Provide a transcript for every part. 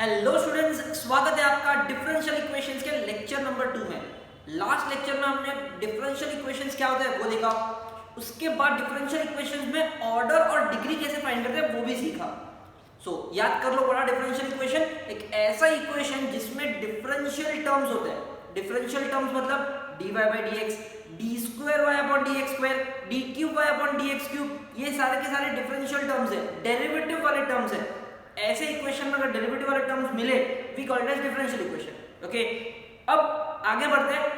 Hello students, स्वागत है आपका डिफरेंशियल इक्वेशंस के लेक्चर नंबर 2 में। लास्ट लेक्चर में हमने डिफरेंशियल इक्वेशंस क्या होता है वो देखा। उसके बाद डिफरेंशियल इक्वेशंस में ऑर्डर और डिग्री कैसे फाइंड करते हैं वो भी सीखा। याद कर लो, बड़ा डिफरेंशियल इक्वेशन एक ऐसा इक्वेशन जिसमें डिफरेंशियल टर्म्स होते हैं। डिफरेंशियल टर्म्स मतलब dy by dx, d square y upon dx square, d cube y upon dx cube, ये सारे के सारे डिफरेंशियल टर्म्स है, डेरिवेटिव वाले टर्म्स है। ऐसे इक्वेशन में अगर डेरिवेटिव वाले टर्म्स मिले we call it as differential equation. Okay, अब आगे बढ़ते हैं।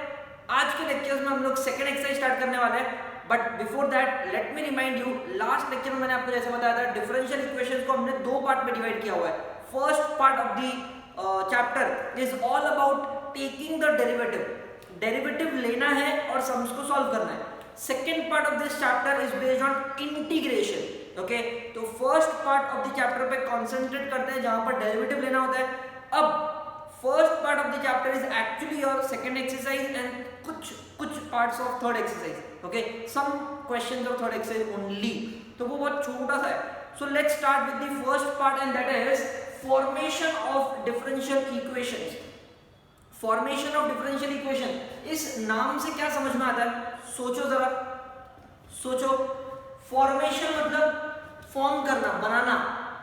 आज के लेक्चर्स में हम लोग सेकंड एक्सरसाइज स्टार्ट करने वाले हैं, but before that let me remind you, last lecture में मैंने आपको जैसे बताया था डिफरेंशियल इक्वेशन को हमने दो पार्ट में डिवाइड किया हुआ है। First part of the chapter is all about taking the derivative लेना है और सम्स को सॉल्व करना है। Second part of this chapter is based on integration. Okay, तो first part of the chapter पे कंसंट्रेट करते हैं जहां पर डेरिवेटिव लेना होता है। अब first part of the chapter is actually your second exercise and कुछ parts of third exercise. Okay, some questions of third exercise only, तो वो बहुत छोटा सा है। सो let's start with the first part and that is formation of differential equations. Formation of differential equation, इस नाम से क्या समझ में आता है? सोचो जरा, सोचो। फॉर्मेशन मतलब फॉर्म करना, बनाना,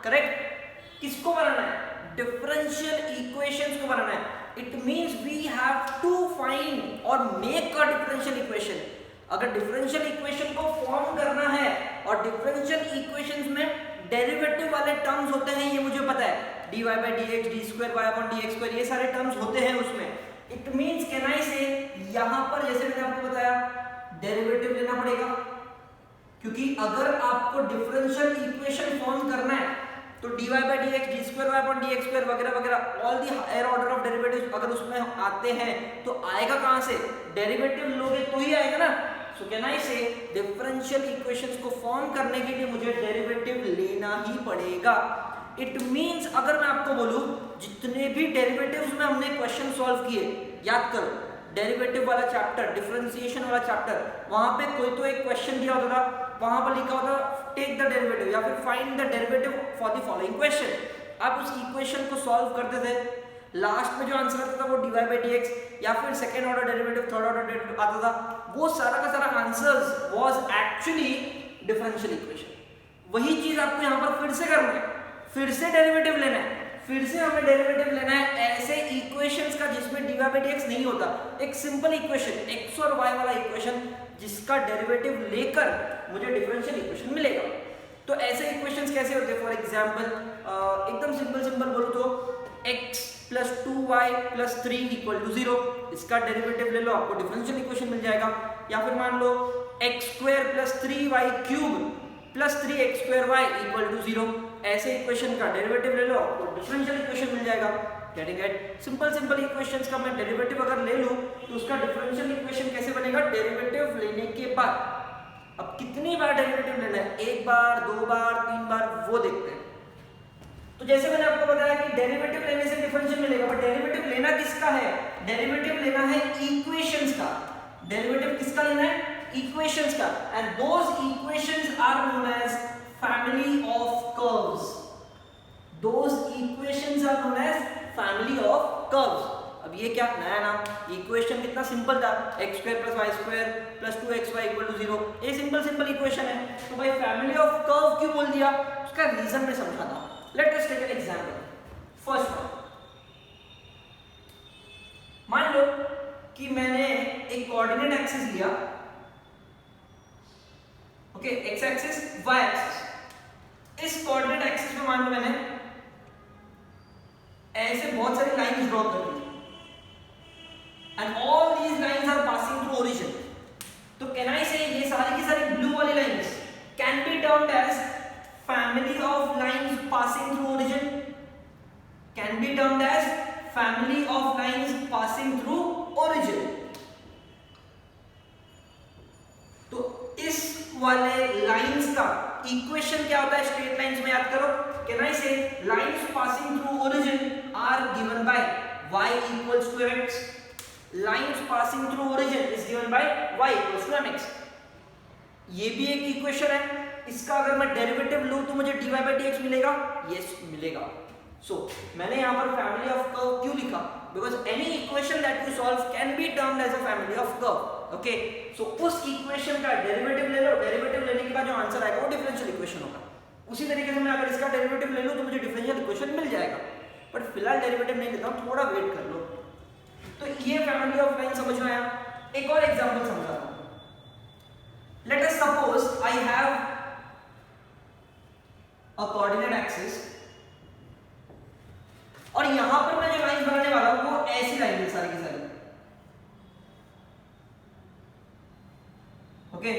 करेक्ट? किसको बनाना है? डिफरेंशियल इक्वेशंस को बनाना है। It means we have to find और मेक अ डिफरेंशियल इक्वेशन। अगर डिफरेंशियल इक्वेशन को फॉर्म करना है और डिफरेंशियल इक्वेशंस में डेरिवेटिव वाले टर्म्स होते हैं, ये मुझे पता है, dy by dx, d square y upon dx square, ये सारे टर्म्स होते हैं उसमें। इट मींस कैन आई से, यहां पर जैसे मैंने आपको बताया डेरिवेटिव लेना पड़ेगा, क्योंकि अगर आपको डिफरेंशियल इक्वेशन फॉर्म करना है तो dy by dx, d square y upon dx square वगैरह वगैरह all the higher order of derivatives अगर उसमें आते हैं तो आएगा कहां से? डेरिवेटिव लोगे तो ही आएगा ना। सो कैन आई से डिफरेंशियल इक्वेशंस को फॉर्म करने के लिए मुझे डेरिवेटिव लेना ही पड़ेगा। इट मींस अगर मैं आपको बोलूं जितने भी डेरिवेटिव्स में हमने क्वेश्चन सॉल्व किए, याद करो डेरिवेटिव वाला चैप्टर, डिफरेंशिएशन वाला चैप्टर, वहां पे कोई तो एक क्वेश्चन दिया होता था, वहां पर लिखा होता टेक द डेरिवेटिव या फिर find the derivative for the following question. आप उस इक्वेशन को सॉल्व करते थे, लास्ट में जो आंसर आता था वो dy by dx या फिर second order derivative, third order derivative आता था, वो सारा का सारा answers was actually differential equation. वही चीज आपको यहां पर फिर से करना है, फिर से डेरिवेटिव लेना है, फिर से हमें डेरिवेटिव लेना है ऐसे इक्वेशंस का जिसमें dy by dx नहीं होता। एक सिंपल इक्वेशन x और y वाला इक्वेशन जिसका डेरिवेटिव लेकर मुझे डिफरेंशियल इक्वेशन मिलेगा। तो ऐसे इक्वेशंस कैसे होते हैं? फॉर एग्जांपल एकदम सिंपल बोलो तो x plus 2y plus 3 equal to 0, इसका डेरिवेटिव ले लो, आपको डिफरेंशियल इक्वेशन मिल जाएगा। या फिर मान लो x square plus 3y cube plus 3x square y equal to 0, ऐसे इक्वेशन का डेरिवेटिव ले लो, आपको डिफरेंशियल इक्वेशन मिल जाएगा। Getting it? सिंपल इक्वेशंस का मैं डेरिवेटिव अगर ले लूं तो उसका डिफरेंशियल इक्वेशन कैसे बनेगा? डेरिवेटिव लेने के बाद। अब कितनी बार डेरिवेटिव लेना है? एक बार, दो बार, तीन बार, वो देखते हैं। तो जैसे मैंने आपको बताया कि डेरिवेटिव लेने से डिफरेंशियल मिलेगा, बट डेरिवेटिव लेना किसका है? डेरिवेटिव लेना है इक्वेशंस का। डेरिवेटिव किसका लेना है? इक्वेशंस का। And those equations are known as family of curves. Those equations are known as family of curves. अब ये क्या नया नाम? इक्वेशन कितना सिंपल था, x square plus y square plus 2xy equal to 0, ये सिंपल इक्वेशन है। तो भाई फैमिली ऑफ कर्व क्यों बोल दिया? उसका रीजन मैं समझाता हूं। Let us take an example. First one, मान लो कि मैंने एक कोऑर्डिनेट एक्सिस लिया, okay, x axis, y axis. इस कोऑर्डिनेट एक्सिस पे मान लो मैंने ऐसे बहुत सारी लाइंस ड्रॉ कर दी and all these lines are passing through origin. तो कैन आई से ये सारी की सारी ब्लू वाली lines can be termed as family of lines passing through origin, can be termed as family of lines passing through origin. तो इस वाले lines का इक्वेशन क्या होता है स्ट्रेट लाइंस में? याद करो, can I say lines passing through origin are given by y equals to mx. Lines passing through origin is given by y equals to mx. ये भी एक इक्वेशन है। इसका अगर मैं डेरिवेटिव लूं तो मुझे dy by dx मिलेगा? यस, मिलेगा। सो मैंने यहाँ पर फैमिली ऑफ कर्व क्यों लिखा? Because any equation that you solve can be termed as a family of curve. Okay, so उस इक्वेशन का डेरिवेटिव ले लो, डेरिवेटिव लेने के बाद जो आंसर आएगा वो डिफरेंशियल इक्वेशन होगा। उसी तरीके से मैं अगर इसका डेरिवेटिव ले लूँ तो मुझे डिफरेंशियल इक्वेशन मिल जाएगा, बट फिलहाल डेरिवेटिव नहीं लेता हूँ, थोड़ा वेट कर लो। तो ये फैमिली ऑफ लाइन समझ में आया। एक और एग्जांपल समझाता हूँ। Let us suppose I have a coordinate axis और यहां पर मैं जो लाइन बनाने वाला हूं वो ऐसी लाइन है सारी की सारी। ओके,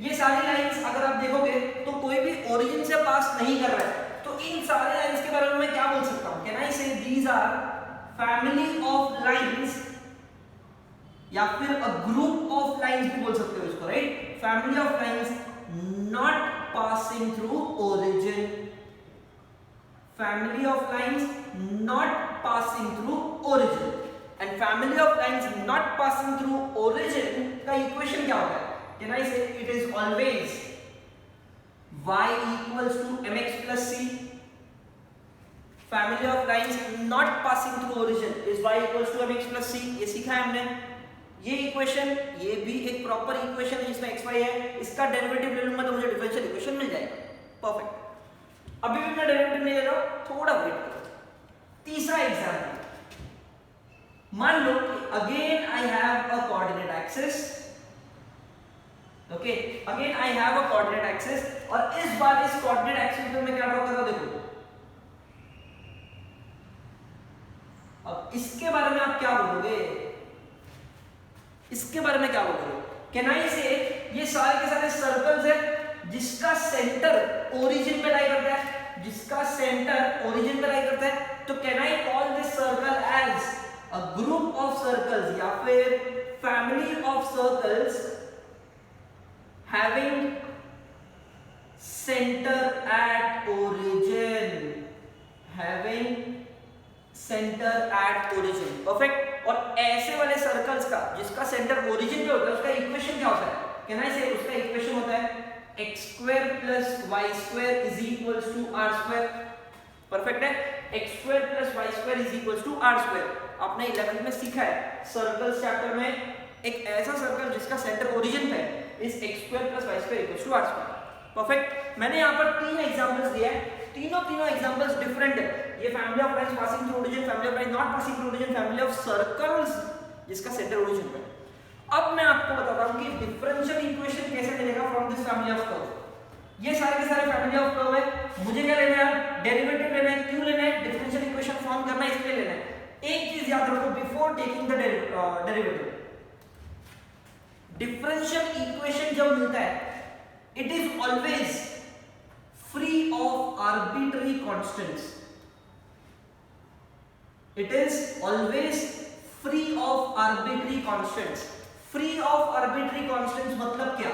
ये सारी लाइंस अगर आप देखोगे तो कोई भी ओरिजिन से पास नहीं कर रहा है, तो इन सारे लाइंस के बारे में मैं क्या बोल सकता हूं? Can I say these are family of lines, या फिर अ ग्रुप ऑफ लाइंस भी बोल सकते हो इसको, right? Family of lines not passing through origin, family of lines not passing through origin, and family of lines not passing through origin का equation क्या होता है? Can I say it is always y equals to mx plus c? Family of lines not passing through origin is y equals to mx plus c, ये सीखा है हमने। ये equation, ये भी एक प्रॉपर इक्वेशन है जिसमें x y है, इसका डेरिवेटिव ले लूंगा तो मुझे डिफरेंशियल इक्वेशन मिल जाएगा। परफेक्ट। अभी भी मैं डेरिवेटिव नहीं ले रहा हूं, थोड़ा वेट करो। तीसरा एग्जांपल, मान लो कि again I have a coordinate axis. Okay, again I have a coordinate axis और इस बार इस कोऑर्डिनेट एक्सिस पे मैं क्या ड्रॉ कर रहा हूं? देखो, अब इसके बारे में आप क्या बोलोगे? इसके बारे में क्या बोलोगे? कैन आई से ये सारे के सारे सर्कल्स है जिसका सेंटर ओरिजिन पे लाई करता है, जिसका सेंटर ओरिजिन पे लाई करता है, तो can I call this circle as a group of circles या फिर family of circles having centre at origin, having centre at origin. Perfect. और ऐसे वाले सर्कल्स का जिसका सेंटर ओरिजिन पे होता है उसका इक्वेशन क्या होता है? कैन आई से उसका इक्वेशन होता है x square plus y square is equals to r square। Perfect है, x square plus y square is equals to r square। आपने 11th में सीखा है सर्कल्स चैप्टर में, एक ऐसा सर्कल जिसका सेंटर ओरिजिन पे है is x square plus y square equals to r square। Perfect. मैंने यहाँ पर 3 एग्जांपल्स दिए हैं, तीनों एग्जांपल्स डिफरेंट है। ये family of lines passing through origin, family of lines not passing through origin, family of circles जिसका सेंटर ओरिजिन पे है। अब मैं आपको बताता हूं कि डिफरेंशियल इक्वेशन कैसे मिलेगा from this family of curve. ये सारे के सारे फैमिली ऑफ कर्व है, मुझे क्या लेना है? डेरिवेटिव लेना है। क्यों लेना है? डिफरेंशियल इक्वेशन फॉर्म करना है, इसलिए लेना है। एक चीज याद रखो before taking the derivative, differential equation जब मिलता है it is always free of arbitrary constants, it is always free of arbitrary constants. Free of arbitrary constants मतलब क्या?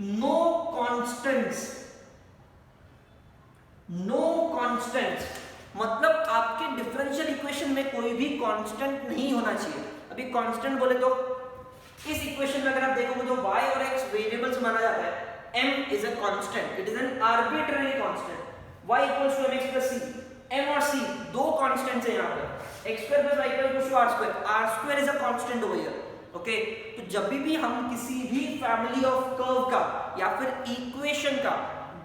नो कांस्टेंट्स, नो कांस्टेंट्स मतलब आपके डिफरेंशियल इक्वेशन में कोई भी कांस्टेंट नहीं होना चाहिए। अभी कांस्टेंट बोले तो इस इक्वेशन में अगर आप देखोगे तो y और x वेरिएबल्स माना जाता है, m is a constant, it is an arbitrary constant. y equals to mx plus c, m और c दो कांस्टेंट्स हैं यहाँ पर, x square plus y equals to r square, r square is a constant over here. Okay, तो जब भी हम किसी भी फैमिली ऑफ कर्व का या फिर इक्वेशन का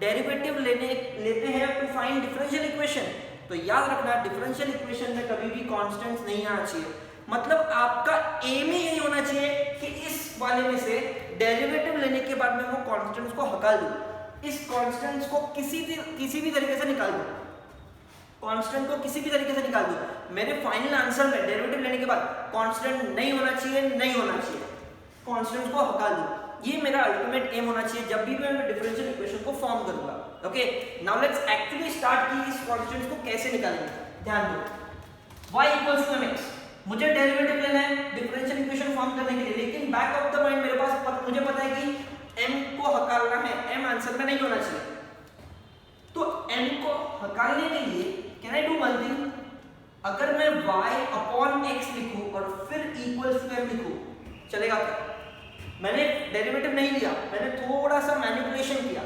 डेरिवेटिव लेते हैं टू फाइंड डिफरेंशियल इक्वेशन, तो याद रखना डिफरेंशियल इक्वेशन में कभी भी कांस्टेंट्स नहीं आना चाहिए। मतलब आपका एम ही यही होना चाहिए कि इस वाले में से डेरिवेटिव लेने के बाद मैं वो कांस्टेंट्स को हटा दूं, इस कांस्टेंट्स को किसी भी तरीके से निकाल दूं, कांस्टेंट को किसी भी तरीके से निकाल दूं। मेरे फाइनल आंसर में डेरिवेटिव लेने के बाद कांस्टेंट नहीं होना चाहिए, नहीं होना चाहिए, कांस्टेंट को हटा दूं। ये मेरा अल्टीमेट एम होना चाहिए जब भी मैं डिफरेंशियल इक्वेशन को फॉर्म करूंगा। Okay, now let's actually start कि इस कांस्टेंट्स को कैसे निकालेंगे। ध्यान दो, y इक्वल्स टू mx, मुझे डेरिवेटिव लेना है डिफरेंशियल इक्वेशन फॉर्म करने के लिए, लेकिन बैक ऑफ द माइंड मेरे पास मुझे पता है कि m को हटाना है, m आंसर में नहीं होना चाहिए। तो m को हटाने के लिए can I do one thing, अगर मैं y अपॉन x लिखूं और फिर इक्वल्स टू m लिखूं, चलेगा क्या? मैंने डेरिवेटिव नहीं लिया, मैंने थोड़ा सा मैनिपुलेशन किया,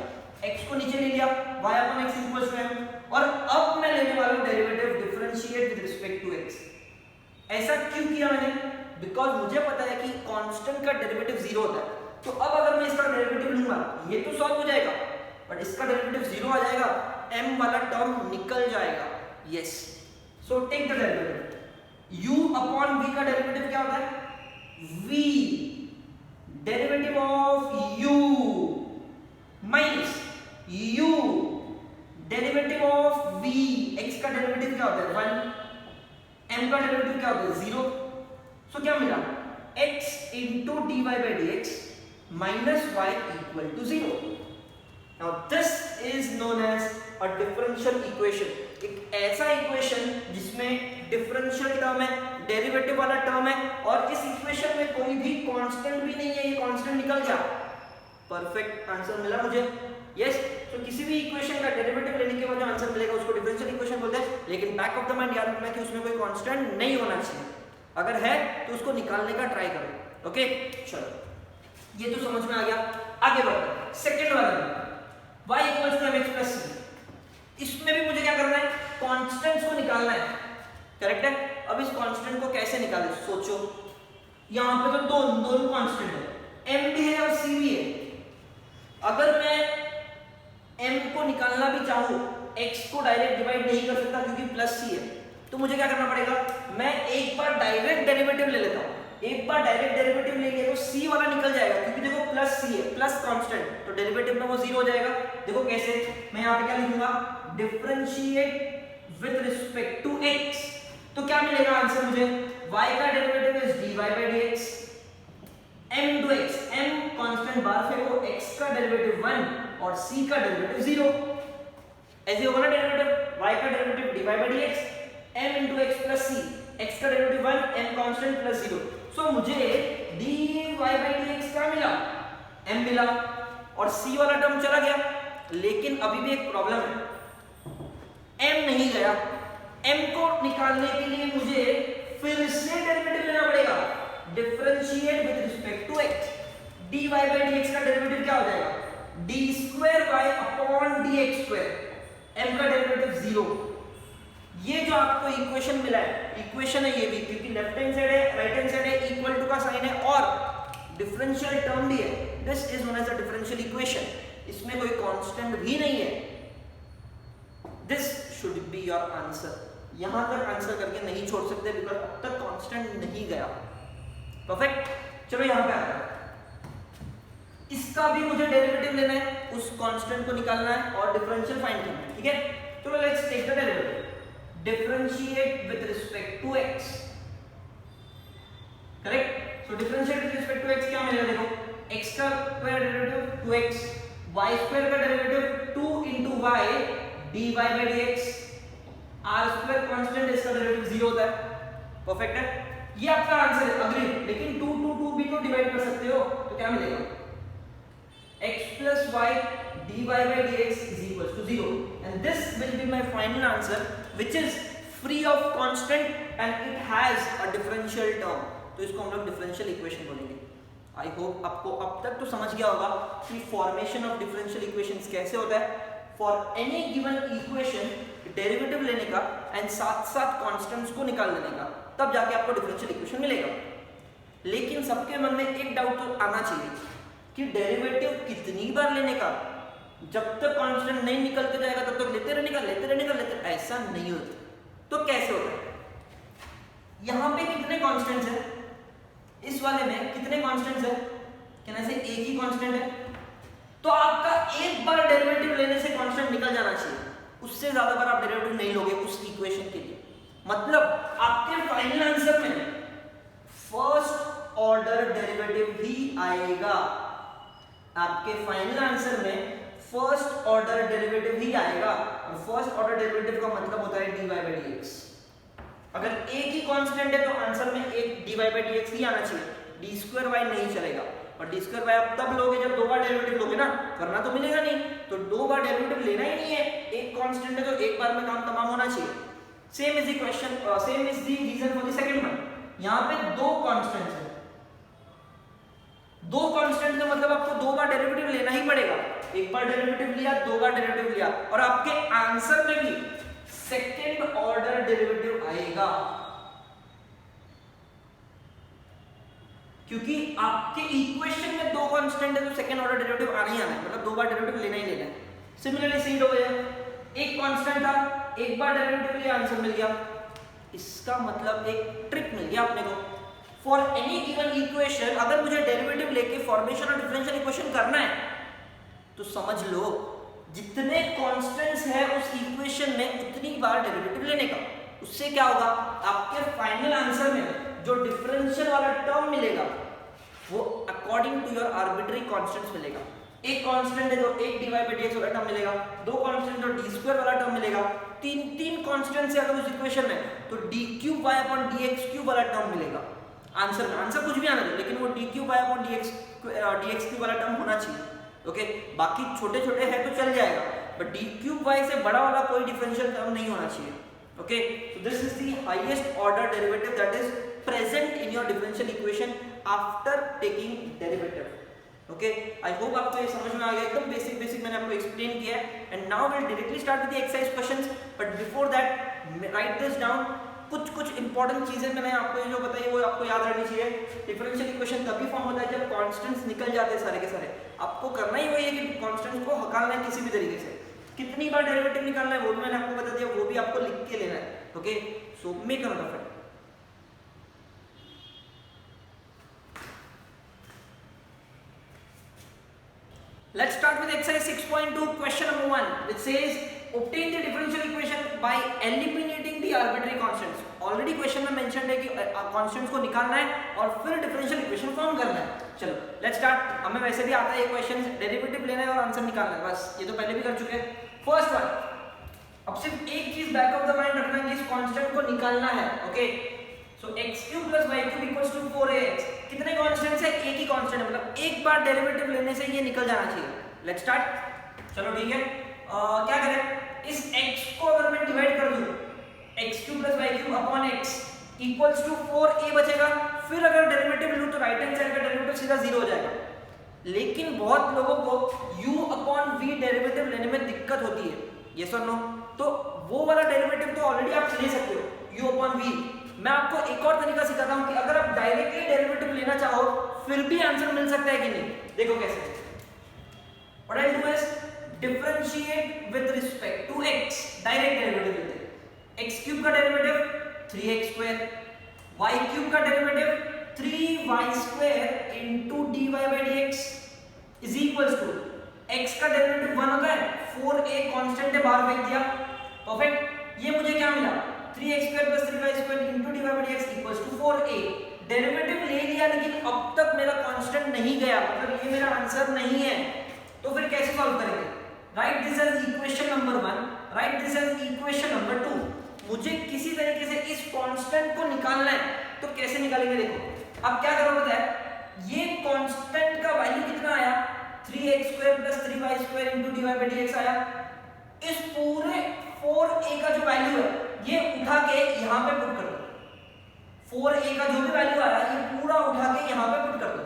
x को नीचे ले लिया, y upon x equals to m और अब मैं लेने वाला हूं derivative differentiate with respect to x। ऐसा क्यों किया मैंने? बिकॉज मुझे पता है कि कांस्टेंट का डेरिवेटिव 0 होता है, तो अब अगर मैं इसका डेरिवेटिव लूंगा ये तो सॉल्व हो जाएगा, बट इसका डेरिवेटिव 0 आ जाएगा, m वाला टर्म निकल जाएगा। Yes, so take the derivative u upon v का डेरिवेटिव क्या होता है? v derivative of u minus u derivative of v, x का डेरिवेटिव क्या होता है 1, m का डेरिवेटिव क्या होता है 0। सो क्या मिला? x into dy by dx minus y equal to 0. Now this is known as a differential equation. एक ऐसा इक्वेशन जिसमें डिफरेंशियल टर्म है, डेरिवेटिव वाला टर्म है, और इस इक्वेशन में कोई भी कांस्टेंट भी नहीं है, ये कांस्टेंट निकल गया। परफेक्ट आंसर मिला मुझे। यस, तो किसी भी इक्वेशन का डेरिवेटिव लेने के बाद जो आंसर मिलेगा उसको डिफरेंशियल इक्वेशन बोलते हैं, लेकिन बैक ऑफ द माइंड याद रखना कि उसमें कोई कांस्टेंट नहीं होना चाहिए, अगर है तो उसको निकालने का ट्राई करो। ओके, चलो ये तो समझ में आ गया। आगे बढ़ते हैं सेकंड वाला में, y equals to mx plus c। इसमें भी मुझे क्या करना है? कांस्टेंट्स को निकालना है, करेक्ट है। अब इस कांस्टेंट को कैसे निकालें? सोचो, यहां पे तो दोनों कांस्टेंट है, m भी है और c भी है। अगर मैं m को निकालना भी चाहूं, x को डायरेक्ट डिवाइड नहीं कर सकता क्योंकि प्लस c है, तो मुझे क्या करना पड़ेगा? मैं एक बार डायरेक्ट डेरिवेटिव ले लेता हूं। एक बार डायरेक्ट डेरिवेटिव लेंगे तो c वाला निकल जाएगा, क्योंकि देखो प्लस c है, प्लस कांस्टेंट, तो डेरिवेटिव में वो 0 हो जाएगा। देखो कैसे, मैं यहां पे क्या लिखूंगा? Differentiate with respect to x। तो क्या मिलेगा आंसर मुझे? y का derivative is dy by dx, m into x, m constant बाहर फेंको, x का डेरिवेटिव 1 और c का डेरिवेटिव 0। ऐसे होगा ना डेरिवेटिव, y का derivative dy by dx, m into x plus c, x का डेरिवेटिव 1, m कांस्टेंट प्लस 0। सो मुझे dy by dx क्या मिला? m मिला, और c वाला टर्म चला गया। लेकिन अभी भी एक प्रॉब्लम है, m नहीं गया। m को निकालने के लिए मुझे फिर से डेरिवेटिव लेना पड़ेगा, differentiate with respect to x। dy by dx का डेरिवेटिव क्या हो जाएगा? d square y upon dx square, m का डेरिवेटिव 0। ये जो आपको इक्वेशन मिला है, इक्वेशन है ये भी, क्योंकि लेफ्ट हैंड साइड है, राइट हैंड साइड है, इक्वल टू का साइन है और डिफरेंशियल टर्म भी है। This is known as a differential equation. इसमें कोई कांस्टेंट भी नहीं है। This should be your answer. यहां तक आंसर करके नहीं छोड़ सकते, बिकॉज अब तक कांस्टेंट नहीं गया। परफेक्ट, चलो यहां पे आता है। इसका भी मुझे डेरिवेटिव लेना है, उस कांस्टेंट को निकालना है और डिफरेंशियल फाइंड करना है, ठीक है। चलो let's take the derivative, differentiate with respect to x, correct. So differentiate with respect to x क्या मिलेगा? देखो, x का square derivative 2x, y square का derivative 2 into y dy by dx, r square constant, इसका derivative 0 होता है। Perfect है, ये आपका आंसर है, अग्री। लेकिन 2 2 2 भी तो डिवाइड कर सकते हो, तो क्या मिलेगा? x plus y dy by dx is equals to 0, and this will be my final answer, which is free of constant and it has a differential term। तो इसको हम लोग डिफरेंशियल इक्वेशन बोलेंगे। आई होप आपको अब तक तो समझ गया होगा कि फॉर्मेशन ऑफ डिफरेंशियल इक्वेशंस कैसे होता है। For any given equation derivative लेने का एंड साथ साथ कांस्टेंट्स को निकाल लेने का, तब जाके आपको डिफरेंशियल इक्वेशन मिलेगा। लेकिन सबके मन में एक डाउट तो आना चाहिए कि डेरिवेटिव कितनी बार लेने का? जब तक कांस्टेंट नहीं निकलते जाएगा तब तक लेते रहने का, ऐसा नहीं होता। तो कैसे होता है? यहां पे कितने कांस्टेंट्स हैं? इस वाले में कितने कांस्टेंट्स हैं? कहने से एक ही कांस्टेंट है, तो आपका एक बार डेरिवेटिव लेने से कांस्टेंट निकल जाना चाहिए। उससे ज्यादा बार आप डेरिवेटिव नहीं लोगे उस इक्वेशन के लिए। मतलब आपके फाइनल आंसर में फर्स्ट ऑर्डर डेरिवेटिव ही आएगा। आपके फाइनल आंसर में फर्स्ट ऑर्डर डेरिवेटिव ही आएगा, और फर्स्ट ऑर्डर डेरिवेटिव का मतलब होता है dy by dx। अगर एक ही कांस्टेंट है तो आंसर में एक dy by dx ही आना चाहिए, d square y नहीं चलेगा। और d square y आप तब लोगे जब दो बार डेरिवेटिव लोगे ना, वरना तो मिलेगा नहीं। तो दो बार डेरिवेटिव लेना ही नहीं है, एक कांस्टेंट है तो एक बार में काम तमाम होना चाहिए। Same is the question, same is the reason for the second one. यहां पे दो कांस्टेंट्स हैं, दो कांस्टेंट का मतलब आपको दो बार डेरिवेटिव लेना ही पड़ेगा। एक बार डेरिवेटिव लिया, दो बार डेरिवेटिव लिया, और आपके आंसर में भी सेकेंड ऑर्डर डेरिवेटिव आएगा, क्योंकि आपके इक्वेशन में दो कांस्टेंट है तो सेकंड ऑर्डर डेरिवेटिव आना ही आना है, मतलब दो बार डेरिवेटिव लेना ही लेना है। सिमिलरली सीड हो गया, एक कांस्टेंट था, एक बार डेरिवेटिव लिया, आंसर मिल गया। इसका मतलब एक ट्रिक मिल गया अपने को। फॉर एनी गिवन इक्वेशन अगर मुझे डेरिवेटिव लेके फॉर्मेशन और डिफरेंशियल इक्वेशन करना है तो समझ लो जितने कांस्टेंट्स है उस इक्वेशन में उतनी बार डेरिवेटिव लेने का। उससे क्या होगा, आपके फाइनल आंसर में जो डिफरेंशियल वाला टर्म मिलेगा वो according to your arbitrary constants मिलेगा। एक कांस्टेंट है तो एक dy by dx वाला टर्म मिलेगा, दो कांस्टेंट तो d स्क्वायर वाला टर्म मिलेगा, तीन कांस्टेंट्स है अगर उस इक्वेशन में तो d cube y upon dx cube वाला टर्म मिलेगा आंसर में। आंसर कुछ भी आना चाहिए लेकिन वो d cube y upon dx cube वाला टर्म होना चाहिए। ओके, बाकी छोटे छोटे है तो चल जाएगा, बट d क्यूब y से बड़ा वाला कोई डिफरेंशियल टर्म नहीं होना चाहिए। Okay, so this is the highest order derivative that is present in your differential equation after taking derivative. Okay, I hope आपको ये समझ में आ गया, एकदम बेसिक मैंने आपको एक्सप्लेन किया है। And now will directly start with the exercise questions, but before that right this down. कुछ इंपॉर्टेंट चीजें मैंने आपको जो बताई वो आपको याद रहनी चाहिए। डिफरेंशियल इक्वेशन तभी फॉर्म होता है जब कांस्टेंट्स निकल जाते हैं सारे के सारे। आपको करना ही वही है कि कांस्टेंट्स को हटाना है किसी भी तरीके से। कितनी बार डेरिवेटिव निकालना है वो भी मैंने आपको बता दिया, वो भी आपको लिख के लेना है। Okay, so make a note of it. Let's start with exercise 6.2 question number 1 which says obtain the differential equation by eliminating the arbitrary constants। Already question में मेंशन्ड है कि कांस्टेंट्स को निकालना है और फिर डिफरेंशियल इक्वेशन फॉर्म करना है। चलो लेट्स स्टार्ट। हमें वैसे भी आता है ये क्वेश्चन, डेरिवेटिव लेना है और आंसर निकालना है, बस ये तो पहले भी कर चुके हैं। फर्स्ट वन, अब सिर्फ एक चीज बैक ऑफ द माइंड रखना है कि इस कांस्टेंट को निकालना है। Okay, so x cube plus y cube equals to 4ax। कितने कांस्टेंट्स है, एक ही कांस्टेंट है, मतलब एक बार डेरिवेटिव लेने से ये निकल जाना चाहिए। Let's start. चलो ठीक है, क्या करें, इस x को अगर मैं डिवाइड कर दूं x cube plus y cube upon x equals to 4a बचेगा। फिर अगर डेरिवेटिव लूं तो राइट हैंड साइड का डेरिवेटिव सीधा 0 हो जाएगा। लेकिन बहुत लोगों को u अपॉन v डेरिवेटिव लेने में दिक्कत होती है, यस और नो? तो वो वाला डेरिवेटिव तो ऑलरेडी आप ले सकते हो u अपॉन v। मैं आपको एक और तरीका सिखाता हूं कि अगर आप डायरेक्टली डेरिवेटिव लेना चाहो फिर भी आंसर मिल सकता है कि नहीं। देखो कैसे। What I'll do is differentiate with respect to x, direct derivative लेते हैं। x क्यूब का derivative 3x square, y cube का derivative 3y square into dy by dx is equals to x का डेरिवेटिव 1 होता है, 4a कांस्टेंट है बाहर फेंक दिया, परफेक्ट। ये मुझे क्या मिला, 3x square plus 3y square into dy by dx equals to 4a। Derivative ले लिया लेकिन अब तक मेरा कांस्टेंट नहीं गया, मतलब ये मेरा आंसर नहीं है। तो फिर कैसे सॉल्व करेंगे? Write this as equation number 1, write this as equation number 2। मुझे किसी तरीके से इस कांस्टेंट को निकालना है, तो कैसे निकालेंगे? देखो अब क्या करो पता है, ये कांस्टेंट का वैल्यू कितना आया, 3x square plus 3y square into dy by dx आया। इस पूरे 4a का जो वैल्यू है ये उठा के यहां पे पुट कर दो। 4a का जो भी वैल्यू आया ये पूरा उठा के यहां पे पुट कर दो।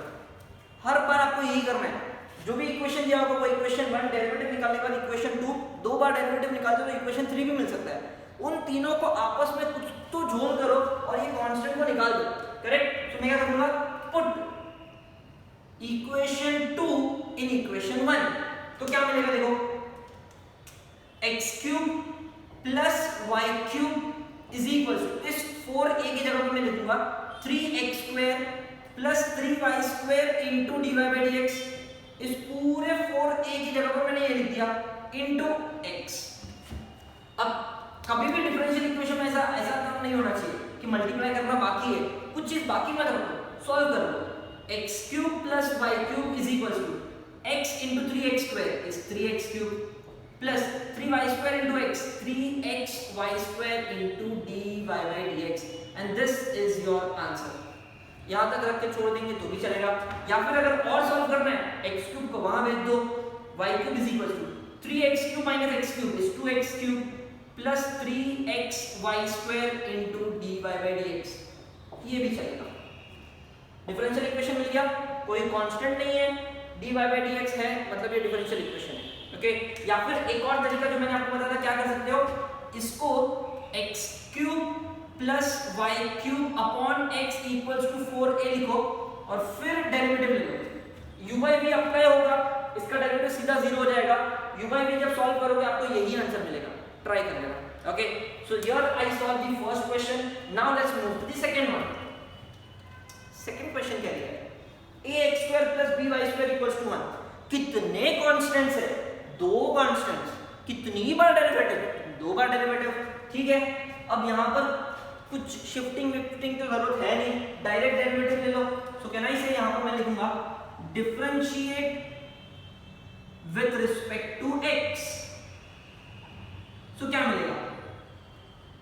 हर बार आपको यही करना है। जो भी इक्वेशन दिया होगा वो इक्वेशन 1 डेरिवेटिव निकालने के बाद इक्वेशन 2, दो बार डेरिवेटिव निकालते हो तो इक्वेशन 3 भी मिल सकता है। उन तीनों को आपस में कुछ तो जोड़ करो और ये कांस्टेंट को निकाल दो। करेक्ट? तो मैं क्या करूंगा, पुट इक्वेशन 2 इन इक्वेशन 1। तो क्या मिलेगा देखो, x cube plus y cube is equal to, इस 4a की जगह पे मैं लिखूंगा 3x square plus 3y square into dy by dx। इस पूरे 4a की जगह पर मैंने ये लिख दिया इनटू x। अब कभी भी डिफरेंशियल इक्वेशन में ऐसा काम नहीं होना चाहिए कि मल्टीप्लाई करना बाकी है, कुछ चीज बाकी मत रखो, सॉल्व कर लो। x cube plus y cube is equal to x into 3x square is 3x cube plus 3y square into x 3xy square into dy by dx and this is your answer. यहां तक रख के छोड़ देंगे तो भी चलेगा, या फिर अगर और सॉल्व करना है x क्यूब को वहां भेज दो, y cube is equal to 3x cube minus x cube is 2x cube plus 3xy square into dy by dx, ये भी चलेगा। डिफरेंशियल इक्वेशन मिल गया, कोई कांस्टेंट नहीं है, dy by dx है, मतलब ये डिफरेंशियल इक्वेशन है। ओके, या फिर एक और तरीका जो मैंने आपको बताया था, क्या कर सकते हो, इसको x cube plus y cube upon x equals to 4a लिखो और फिर डेरिवेटिव ले लो। u by v अप्लाई होगा, इसका डेरिवेटिव सीधा 0 हो जाएगा। u by v जब सॉल्व करोगे आपको यही आंसर मिलेगा, ट्राई कर लेना। Okay, so here I solve the first question. Now let's move to the second one. Second question क्या है, ax² plus by² equals to 1। कितने कांस्टेंट्स है, दो कांस्टेंट्स, कितनी बार डेरिवेटिव, दो बार डेरिवेटिव। ठीक है, अब यहां पर कुछ शिफ्टिंग विफ्टिंग तो जरूरत है नहीं, डायरेक्ट डेरिवेटिव ले लो। सो कैन आई से, यहां पर मैं लिखूंगा differentiate with respect to x। So क्या मिलेगा,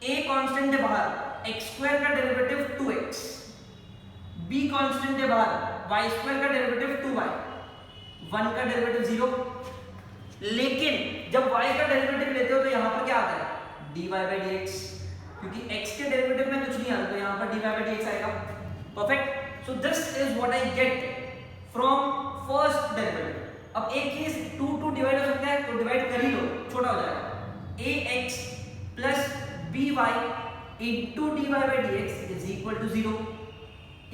a कांस्टेंट है बाहर, x² का डेरिवेटिव 2x, b कांस्टेंट है बाहर, y² का डेरिवेटिव 2y, 1 का डेरिवेटिव 0। लेकिन जब y का डेरिवेटिव लेते हो तो यहां पर क्या आता है, dy by dx, क्योंकि x के डेरिवेटिव में कुछ नहीं आता तो यहां पर dy by dx आएगा। Perfect, so this is what I get from first derivative. अब एक चीज 2 डिवाइड हो सकता है तो डिवाइड कर ही लो, छोटा हो जाएगा। ax plus by into dy by dx is equal to 0।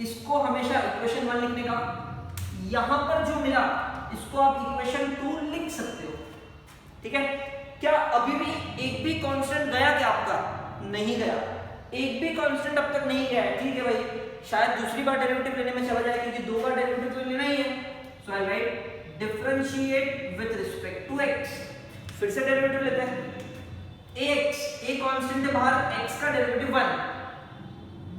इसको हमेशा इक्वेशन 1 लिखने का, यहां पर जो मिला इसको आप इक्वेशन 2 लिख सकते हो। ठीक है, क्या अभी भी एक भी कांस्टेंट गया क्या आपका, नहीं गया, एक भी कांस्टेंट अब तक नहीं गया है। ठीक है भाई, शायद दूसरी बार डेरिवेटिव लेने में चला जाए क्योंकि दो बार डेरिवेटिव तो लेना ही है। So I write differentiate with respect to x। फिर से डेरिवेटिव लेते हैं, ax, a कांस्टेंट है बाहर, x का डेरिवेटिव 1,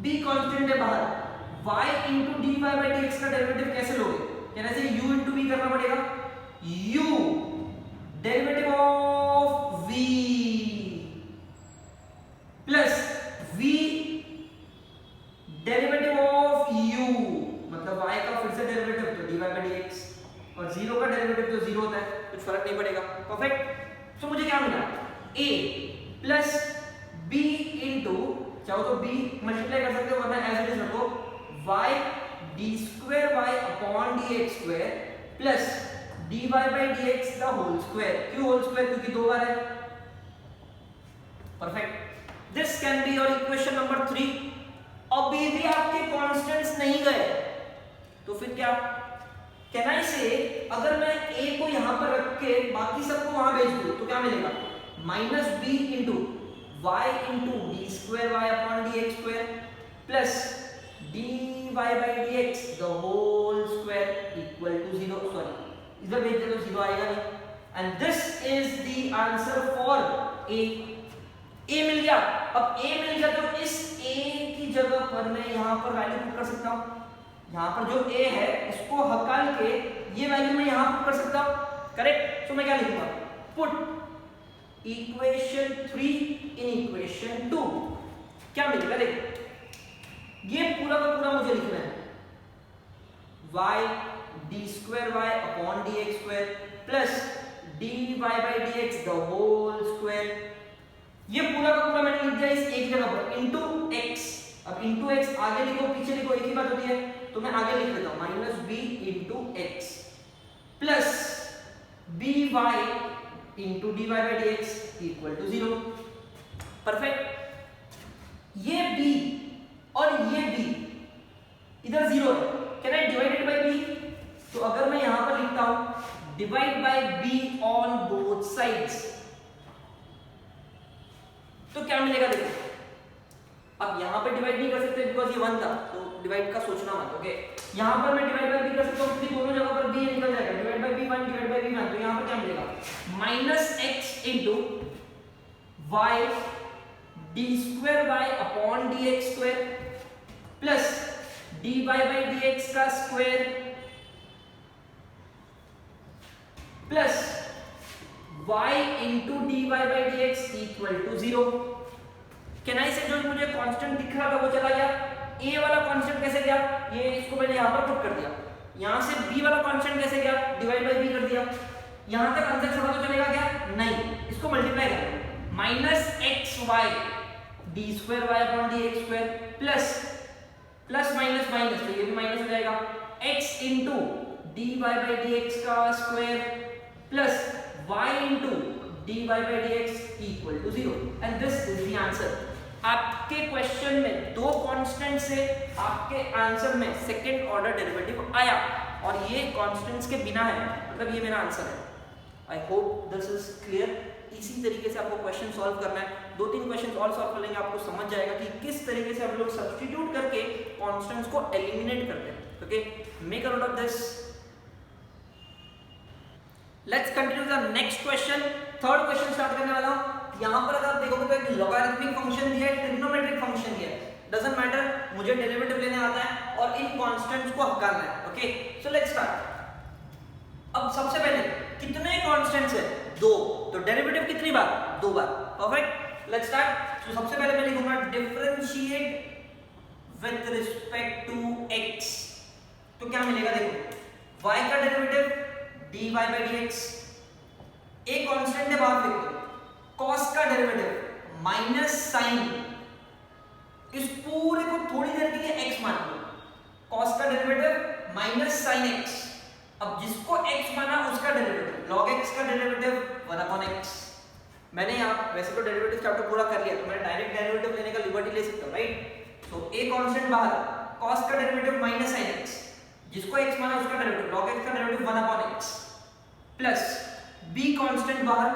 b कांस्टेंट है बाहर, y into dy by dx का डेरिवेटिव कैसे लोगे, यानी से u into v करना पड़ेगा। u derivative of v plus v derivative of u, मतलब y का फिर से डेरिवेटिव तो dy by dx, और 0 का डेरिवेटिव तो 0 होता है, कुछ फर्क नहीं पड़ेगा। परफेक्ट, सो मुझे क्या मिला, a प्लस b इंटू, चाहो तो b मल्टीप्लाई कर सकते हो वरना एज इट इज रखो, y d² अपॉन dx² plus dy by dx the whole square. क्यों होल स्क्वायर, क्योंकि दो बार है। Perfect, this can be your equation number 3। अभी भी आपके कांस्टेंट्स नहीं गए तो फिर क्या, कैन आई से, अगर मैं a को यहां पर रख के बाकी सबको वहां भेज दूं तो क्या मिलेगा, minus b into y into d² अपॉन dx² plus dy by dx the whole square equal to 0। Sorry, इधर भेज दे तो 0 आएगा नहीं। And this is the answer for a। a मिल गया, अब a मिल गया तो इस a की जगह पर मैं यहां पर वैल्यू पुट कर सकता हूं। यहां पर जो a है इसको हटाल के ये वैल्यू मैं यहां पुट कर सकता हूं। करेक्ट, तो मैं क्या लिखूंगा, पुट इक्वेशन 3 इन इक्वेशन 2। क्या मिलेगा, देखो ये पूरा का पूरा मुझे लिखना है, y d² अपॉन dx² plus dy by dx the whole square. ये पूरा का पूरा मैंने लिख दिया इस एक जगह पर, इनटू x। अब इनटू x आगे लिखो पीछे लिखो एक ही बात होती है, तो मैं आगे लिख लेता हूं, minus b into x plus by into dy by dx equal to 0। Perfect, ये b और ये b इधर 0 है, can I divide it by b। तो अगर मैं यहां पर लिखता हूं divide by b on both sides तो क्या मिलेगा, देखो अब यहां पे डिवाइड नहीं कर सकते बिकॉज़ ये 1 था, तो डिवाइड का सोचना मत। ओके, यहां पर मैं डिवाइड बाय b कर सकता हूं क्योंकि दोनों जगह पर b निकल जाएगा, divide by b 1 divide by b 1, तो यहां पर क्या मिलेगा, minus x into y d² अपॉन dx² plus dy by dx का square plus y into dy by dx equal to 0। Can I say, जो मुझे कांस्टेंट दिख रहा था वो चला गया, a वाला कांस्टेंट कैसे गया, ये इसको मैंने यहां पर पुट कर दिया, यहां से b वाला कांस्टेंट कैसे गया, डिवाइड बाय b कर दिया, यहां तक आंसर छोड़ा तो चलेगा क्या, नहीं, इसको मल्टीप्लाई कर, माइनस xy d² अपॉन dx² plus plus minus minus, तो ये भी माइनस हो जाएगा, x into dy by dx का square plus y into dy by dx equal to 0 and this is the answer। आपके क्वेश्चन में दो कांस्टेंट से आपके आंसर में सेकंड ऑर्डर डेरिवेटिव आया और ये कांस्टेंट्स के बिना है, मतलब ये मेरा आंसर है। I hope this is clear. इसी तरीके से आपको क्वेश्चन सॉल्व करना है। दो तीन क्वेश्चन और सॉल्व कर लेंगे, आपको समझ जाएगा कि किस तरीके से हम लोग सब्स्टिट्यूट करके कांस्टेंट्स को एलिमिनेट करते हैं। Okay, make a note of this. Let's continue the next question. Third question start करने वाला हूं। यहां पर अगर आप देखोगे तो एक लॉगरिथमिक फंक्शन दिया है, ट्रिग्नोमेट्रिक फंक्शन दिया है, डजंट मैटर, मुझे डेरिवेटिव लेने आता है और इन कांस्टेंट्स को हटाना है। Okay, so let's start. अब सबसे पहले कितने कांस्टेंट्स है? दो, तो डेरिवेटिव कितनी बार? दो बार। Perfect, let's start. तो सबसे पहले मैं लिखूंगा differentiate with respect to x। तो क्या मिलेगा? देखो y का डेरिवेटिव dy by dx, एक कांस्टेंट है बाहर फेंक दो, cos का डेरिवेटिव माइनस साइन, इस पूरे को थोड़ी देर के लिए x मान लो, cos का डेरिवेटिव माइनस साइन x। अब जिसको x माना उसका डेरिवेटिव log x का डेरिवेटिव 1/x। मैंने यहाँ वैसे तो डेरिवेटिव चैप्टर पूरा कर लिया, तो मैं डायरेक्ट डेरिवेटिव लेने का लिबर्टी ले सकता हूँ, राइट। तो a कांस्टेंट बाहर, cos का डेरिवेटिव माइनस साइन x, जिसको x माना उसका डेरिवेटिव log x का derivative 1/x, plus b constant बाहर,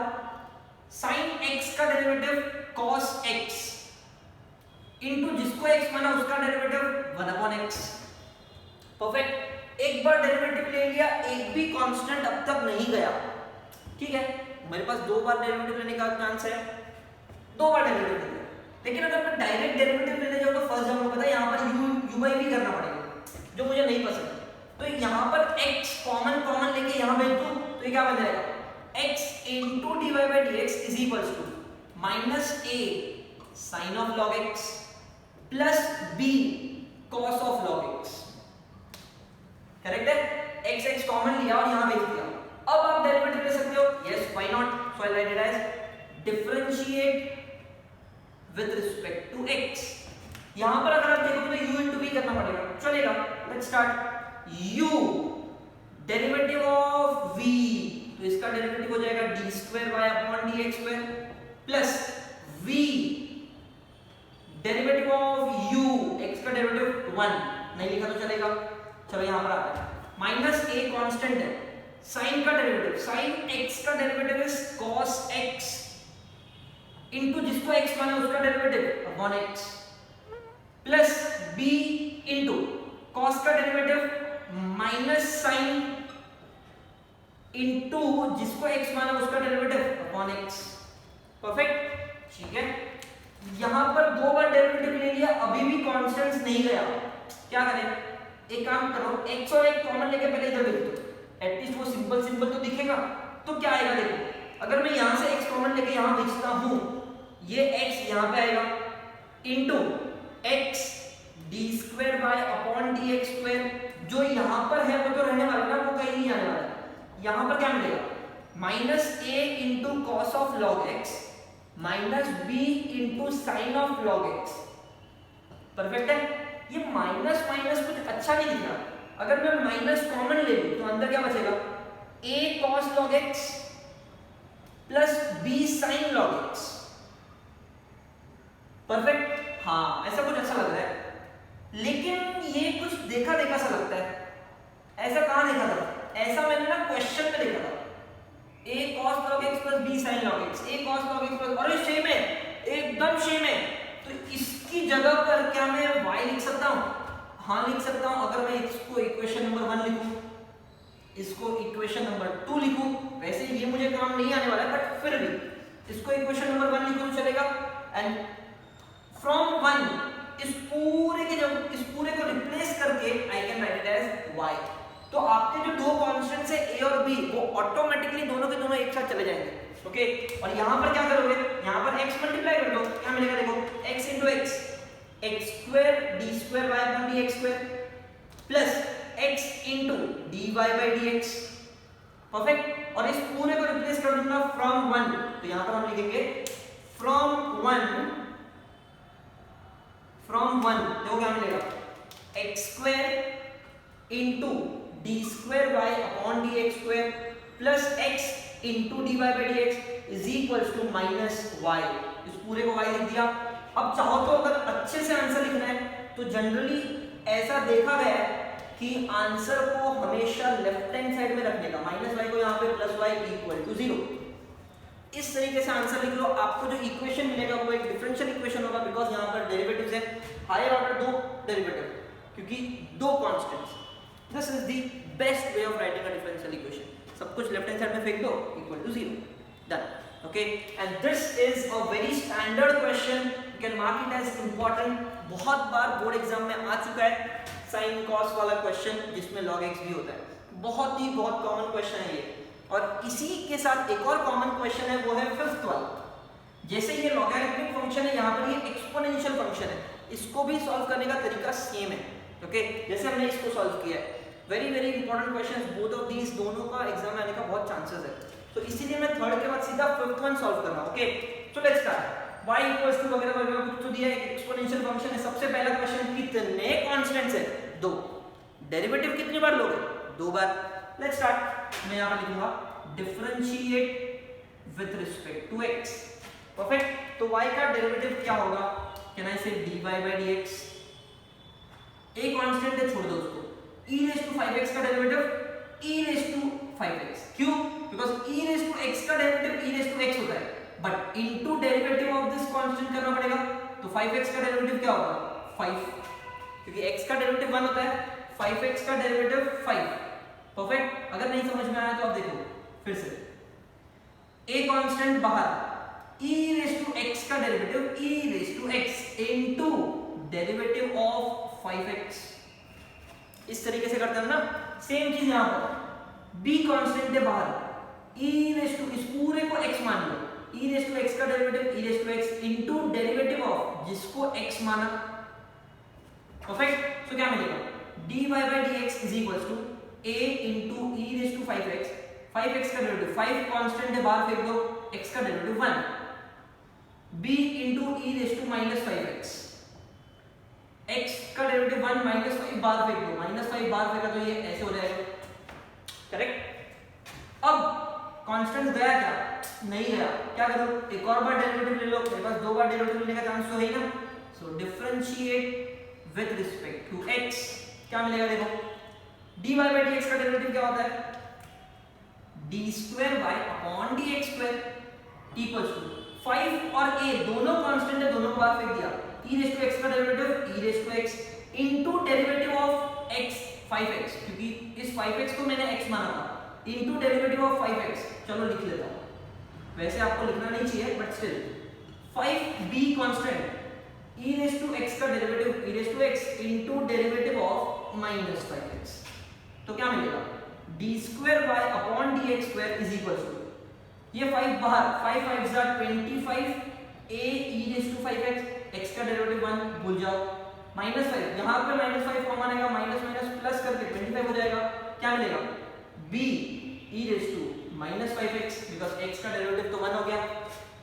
sin x का डेरिवेटिव cos x इनटू जिसको x माना उसका डेरिवेटिव 1/x। परफेक्ट, एक बार डेरिवेटिव ले लिया, एक भी कांस्टेंट अब तक नहीं गया। ठीक है, मेरे पास दो बार डेरिवेटिव लेने का चांस है, दो बार डेरिवेटिव ले लिया। लेकिन अगर मैं डायरेक्ट डेरिवेटिव लेने जाऊं तो फर्स्ट जाऊंगा, पता है यहाँ पर u by v करना पड़ेगा, जो मुझे नहीं पसंद है। तो यहाँ पर x कॉमन लेके यहाँ भेज दूं तो ये क्या बन जाएगा? x into dy by dx is equals to minus a sin of log x plus b cos of log x। Correct है? x कॉमन लिया और यहाँ भेज दिया। अब आप डेरिवेटिव ले सकते हो, yes why not, so I'll write it as differentiate with respect to x। यहाँ पर अगर आप देखोगे तो u into v करना पड़ेगा, चलेगा। let's start। u derivative of v, तो इसका डेरिवेटिव हो जाएगा d square y upon dx square plus v derivative of u, x का डेरिवेटिव 1 नहीं लिखा तो चलेगा। चलो यहाँ पर आता है, माइनस a कांस्टेंट है, sin का डेरिवेटिव, sin x का derivative is cos x into जिसको x माना उसका derivative upon x plus b into cos का डेरिवेटिव माइनस sin इनटू जिसको x माना उसका डेरिवेटिव अपॉन x। परफेक्ट, ठीक है। यहां पर दो बार डेरिवेटिव ले लिया, अभी भी कांस्टेंट्स नहीं गया, क्या करें? एक काम करो, x और एक कॉमन लेके पहले इधर भेज दो, एटलीस्ट वो सिंपल तो दिखेगा। तो क्या आएगा? देखो अगर मैं यहां से x कॉमन लेके यहां भेजता हूं, ये x यहां पे आएगा into x d square by upon dx square, जो यहां पर है वो तो रहने वाला ना, वो कहीं नहीं आने वाला। यहां पर क्या मिलेगा? Minus a into cos of log x minus b into sine of log x। Perfect है? ये माइनस कुछ अच्छा नहीं दिख रहा। अगर मैं माइनस कॉमन ले लूं तो अंदर क्या बचेगा? a cos log x plus b sin log x। Perfect, हाँ ऐसा कुछ अच्छा लग रहा है, लेकिन ये कुछ देखा सा लगता है। ऐसा कहां देखा था? ऐसा मैंने ना क्वेश्चन में देखा था, a cos log x plus b sin log x, a cos log x plus, और ये सेम है, एकदम सेम है। तो इसकी जगह पर क्या मैं y लिख सकता हूं? हाँ लिख सकता हूं। अगर मैं इसको इक्वेशन नंबर 1 लिखूं, इसको इक्वेशन नंबर 2 लिखूं, वैसे ये मुझे काम नहीं आने वाला है, बट फिर भी इसको इक्वेशन नंबर 1 लिखूं तो चलेगा। एंड फ्रॉम 1 इस पूरे को रिप्लेस करके I can write it as y। तो आपके जो दो कांस्टेंट्स है a और b, वो ऑटोमेटिकली दोनों के दोनों एक साथ चले जाएंगे। ओके, और यहां पर क्या करोगे? यहां पर x मल्टीप्लाई कर दो, क्या मिलेगा? देखो x into x, x square d square y upon dx square plus x into dy by dx। Perfect, और इस पूरे को रिप्लेस कर दूंगा फ्रॉम 1, तो यहां पर हम लिखेंगे फ्रॉम 1 देखो क्या मिलेगा? x square into d square y upon d x square plus x into d y by d x is equals to minus y. इस पूरे को वाई लिख दिया। अब चाहो तो अगर अच्छे से आंसर लिखना है तो जनरली ऐसा देखा गया है कि आंसर को हमेशा लेफ्ट हैंड साइड में रखने का, माइनस वाई को यहाँ पे प्लस वाई इक्वल टू 0, इस तरीके से आंसर लिख लो। आपको जो इक्वेशन मिलेगा वो एक डिफरेंशियल इक्वेशन होगा, बिकॉज यहाँ पर डेरिवेटिव्स है हायर ऑर्डर 2 डेरिवेटिव, क्योंकि 2 constants. This is the best way of writing a differential equation. सब कुछ लेफ्ट हैंड साइड में फेंक दो, equal to 0, done. Okay, and this is a very standard question, you can mark it as important. बहुत बार board exam में आ चुका है साइन कॉस वाला क्वेश्चन, जिसमें log x भी होता है। बहुत कॉमन क्वेश्चन है ये। और इसी के साथ एक और कॉमन क्वेश्चन है, वो है 5th वाला। जैसे ये लॉगरिथमिक फंक्शन है, यहाँ पर ये एक्सपोनेंशियल फंक्शन है, इसको भी सॉल्व करने का तरीका सेम है। ओके, जैसे हमने इसको सॉल्व किया है। Very important question, both of these, दोनों का एग्जाम में आने का बहुत चांसेस है। तो इसीलिए मैं 3rd के बाद सीधा 5th वन सॉल्व कर रहा हूँ। Okay, so let's start. y equals to वगैरह वगैरह कुछ तो दिया है, एक्सपोनेंशियल फंक्शन है। सबसे पहला क्वेश्चन, कितने कांस्टेंट्स है? 2। डेरिवेटिव कितनी बार लोगे? 2 बार। Let's start. मैं यहां पर लिखूंगा differentiate with respect to x। Perfect. तो y का डेरिवेटिव क्या होगा? Can I say dy by dx। a constant है, छोड़ दो उसको। e raised to 5x का derivative e raised to 5x। क्यों? Because e raised to x का derivative e raised to x होता है, but into derivative of this constant करना पड़ेगा। तो 5x का डेरिवेटिव क्या होगा? 5, क्योंकि x का डेरिवेटिव 1 होता है, 5x का डेरिवेटिव 5। परफेक्ट। अगर नहीं समझ में आया तो आप देखो फिर से। a कांस्टेंट बाहर, e raised to x का derivative e raised to x into derivative of 5x। इस तरीके से करते हैं ना। सेम चीज यहां पर, b कांस्टेंट है बाहर, e raised to, इस पूरे को x मान लो, e raised to x का derivative e raised to x into derivative of जिसको x माना। परफेक्ट। सो क्या मिलेगा? dy by dx is equals to a into e raised to 5x। 5x का डेरिवेटिव 5 कांस्टेंट है, बाहर फेंक दो, x का derivative 1, b into e raised to minus 5x। x का डेरिवेटिव 1 minus 5 बाहर फेंक दो, minus 5 बाहर फेंका तो ये ऐसे हो जाएगा। करेक्ट। अब कांस्टेंट गया क्या? नहीं गया। क्या करूं? एक और बार डेरिवेटिव ले लो, मेरे पास 2 बार डेरिवेटिव लेने का चांस तो है ही ना। So differentiate with respect to x। क्या मिलेगा? देखो, dy by dx का डेरिवेटिव क्या होता है? d square y upon dx square equals to 5 और a दोनों कांस्टेंट है, दोनों को बाहर फेंक दिया। e raised to x का derivative e raised to x into derivative of x 5x, क्योंकि इस 5x को मैंने x माना था, इनटू डेरिवेटिव ऑफ 5x। चलो लिख लेता हूं, वैसे आपको लिखना नहीं चाहिए but still. 5b constant e raised to x का derivative e raised to x into derivative of minus 5x। तो क्या मिलेगा? d square y upon dx square is equals to, ये 5 बाहर, 5 5s are 25 a e raised to 5x, x का derivative 1 भूल जाओ, minus 5 यहां पे minus 5 कॉमन आएगा, माइनस माइनस प्लस करके 25 हो जाएगा। क्या मिलेगा? b e raised to minus 5x, because x का डेरिवेटिव तो 1 हो गया।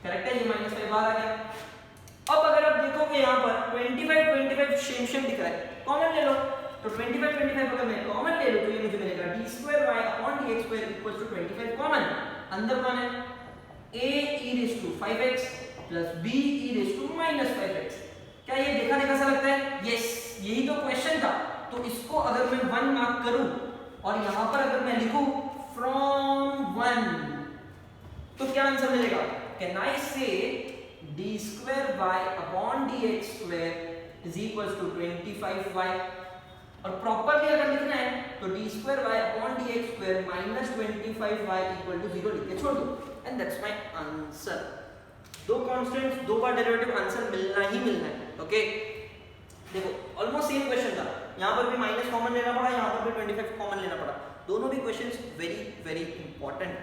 करेक्ट है, ये minus 5 बाहर आ गया। अब अगर आप देखोगे यहाँ पर 25 सेम दिख रहा है, कॉमन ले लो। तो 25 अगर मैं कॉमन ले लूं तो ये मुझे मिलेगा d square y upon dx square equals to 25 common. अंदर कौन है? a e raised to 5x plus b e raised to minus 5x। क्या ये देखा सा लगता है? यस, यही तो क्वेश्चन था। तो इसको अगर मैं 1 मार्क करूं और यहाँ पर अगर मैं लिखूं from 1, तो क्या आंसर मिलेगा? कैन आई से d square y upon dx square is equals to 25y। और प्रॉपर्ली अगर लिखना है तो d square y upon dx square minus 25y equal to 0 लिख के छोड़ दो, and that's my answer. 2 constants, 2 bar derivative, answer मिलना ही मिलना है। ओके, देखो ऑलमोस्ट सेम क्वेश्चन था, यहाँ पर भी माइनस कॉमन लेना पड़ा, यहाँ पर भी 25 कॉमन लेना पड़ा। दोनों भी questions very important.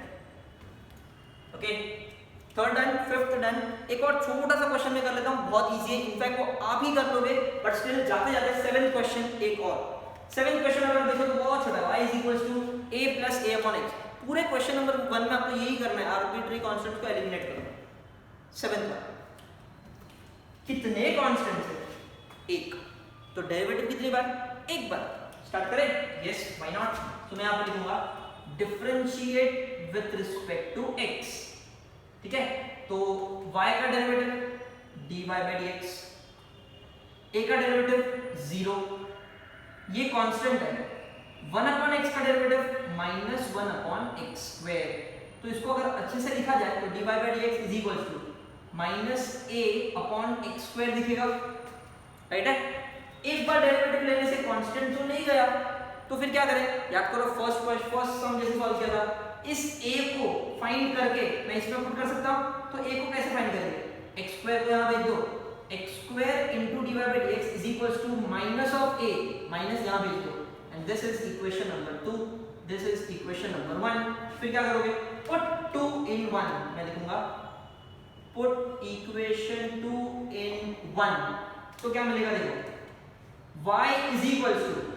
Okay, 3rd done, 5th done. एक और छोटा सा क्वेश्चन मैं कर लेता हूँ, बहुत इजी है, इनफैक्ट वो आप ही कर लोगे, बट स्टिल जाते जाते 7th क्वेश्चन एक और। 7th क्वेश्चन अगर देखो तो बहुत छोटा है, y is equals to a plus a upon x। पूरे क्वेश्चन नंबर 1 में आपको यही करना है, आर्बिट्री कांस्टेंट को एलिमिनेट करना। 7th का कितने कांस्टेंट्स है? 1। तो डेरिवेटिव कितनी बार? 1 बार। स्टार्ट करें? Yes, why not. तो मैं यहाँ पे लिखूंगा differentiate with respect to x, ठीक है। तो y का derivative dy by dx, a का डेरिवेटिव 0, ये कांस्टेंट है, 1 अपॉन x का derivative minus 1 upon x square. तो इसको अगर अच्छे से लिखा जाए तो dy by dx is equal to minus a upon x square दिखेगा, राइट है। एक बार डेरिवेटिव लेने से कांस्टेंट तो नहीं गया, तो फिर क्या करें, याद करो फर्स्ट सम जैसे सॉल्व किया था, इस a को फाइंड करके मैं इसमें पुट कर सकता हूं। तो a को कैसे फाइंड करेंगे, x स्क्वायर को यहां भेज दो, x square into dy by dx is equals to minus of a, minus यहां भेज दो, and this is equation number 2, this is equation number 1। फिर क्या करोगे, पुट 2 in 1, मैं लिखूंगा पुट इक्वेशन 2 in 1, तो क्या मिलेगा, देखो y is equals to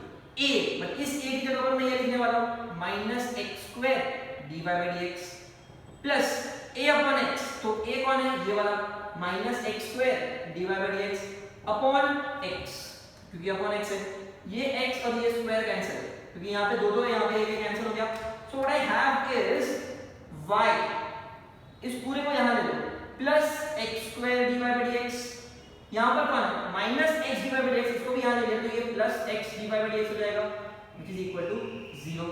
a, but इस a की जगह पर मैं ये लिखने वाला हूं minus x square dy by dx plus a upon x, तो a कौन है, ये वाला minus x square dy by dx upon x, क्योंकि अपॉन x है, ये x और ये स्क्वायर कैंसिल, क्योंकि यहाँ पे दो यहाँ पे एक कैंसिल हो गया। So what I have is y, इस पूरे को यहाँ ले लो, plus x square dy by dx, यहाँ पर कौन है minus x dy by dx, इसको भी यहाँ ले लिया तो ये plus x dy by dx हो जाएगा, which is equal to 0।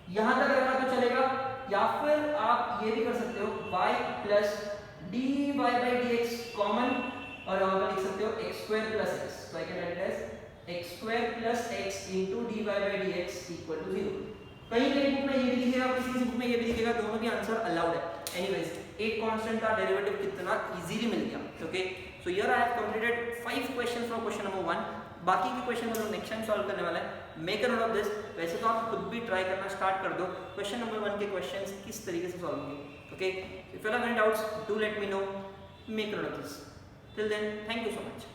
यहाँ तक रखा तो चलेगा, या फिर आप ये भी कर सकते हो y plus dy by dx common, और यहाँ पर लिख सकते हो x स्क्वायर प्लस x, तो I can write it as x square plus x into dy by dx equal to 0। कहीं कहीं बुक में ये भी दिखेगा, किसी बुक में ये भी दिखेगा, दोनों भी आंसर अलाउड है। एनीवेज, एक कांस्टेंट का डेरिवेटिव कितना इजीली मिल गया, okay. So here I have completed 5 questions from question number 1। बाकी के क्वेश्चन हम लोग नेक्स्ट टाइम सॉल्व करने वाला है। Make a note of this. वैसे तो आप खुद भी ट्राई करना स्टार्ट कर दो, क्वेश्चन नंबर 1 के क्वेश्चंस किस तरीके से सॉल्व होंगे, okay. If you have any doubts do let me know, make a note of this. Till then, thank you so much.